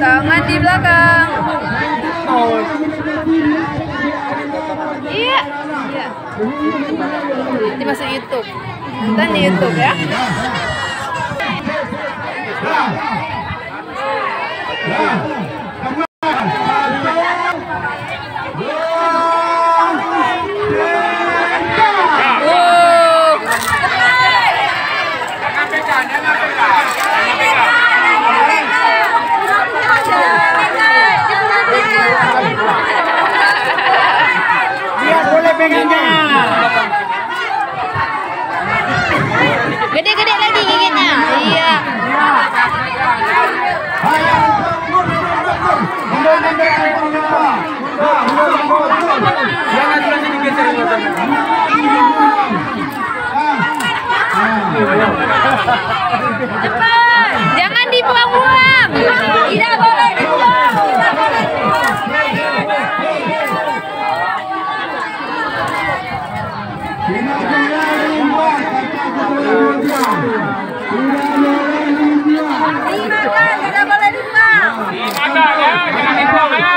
Tangan di belakang. Iya. Iya. Ini masuk YouTube. Nonton di YouTube ya. Gede-gede lagi giginya. Iya. Jangan dibuang-buang. Tidak boleh dibuang. Tidak boleh dibuang. Dimakan ya, jangan dibuang ya.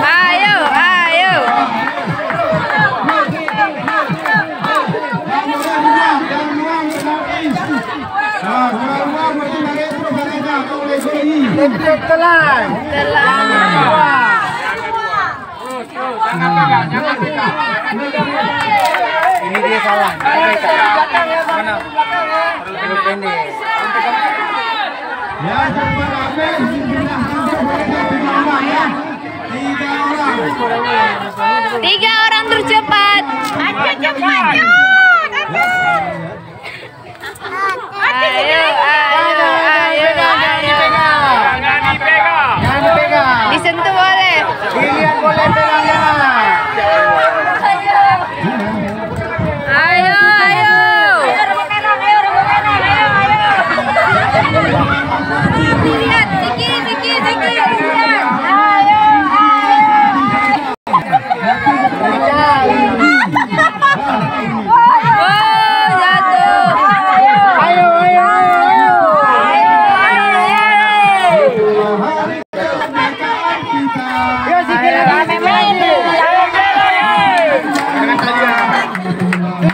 Ayo, ayo. Telan. Jangan pegang, jangan pegang. Ini dia salah. Mana? Terlalu pendek. Ya, Tiga orang tercepat. Ayo cepat. Ayo. Jangan dipegang. Jangan dipegang. Disentuh boleh. Dilihat boleh pegangnya. Ayo. Lihat, sedikit. Ayo. Wow, jatuh. Ayo. Yo, sikit lagi.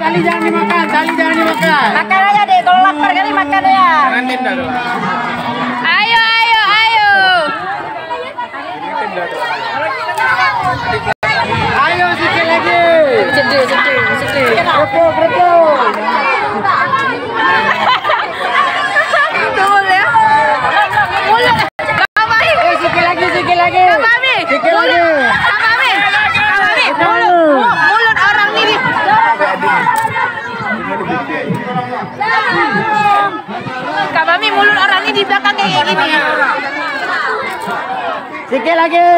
Tali jangan dimakan. Makan aja deh, kalau lapar kali makan ya. Jangan tindak dulu. Ayo. Ayo, sikit lagi. Sedih. Betul. Betul ya. Mulut. Kak Mami. Sikit lagi. Kak Mami. Sikit lagi. Kak Mami. Mulut orang ini. Kak Mami, mulut orang ini di belakang kayak gini. Sikit lagi.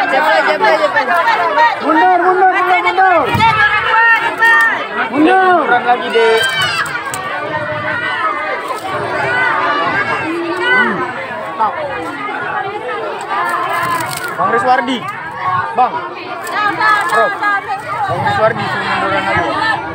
Cepat. Mundur. Kurang lagi deh. Bang Riswardi. Bang Riswardi suruh munduran lagi.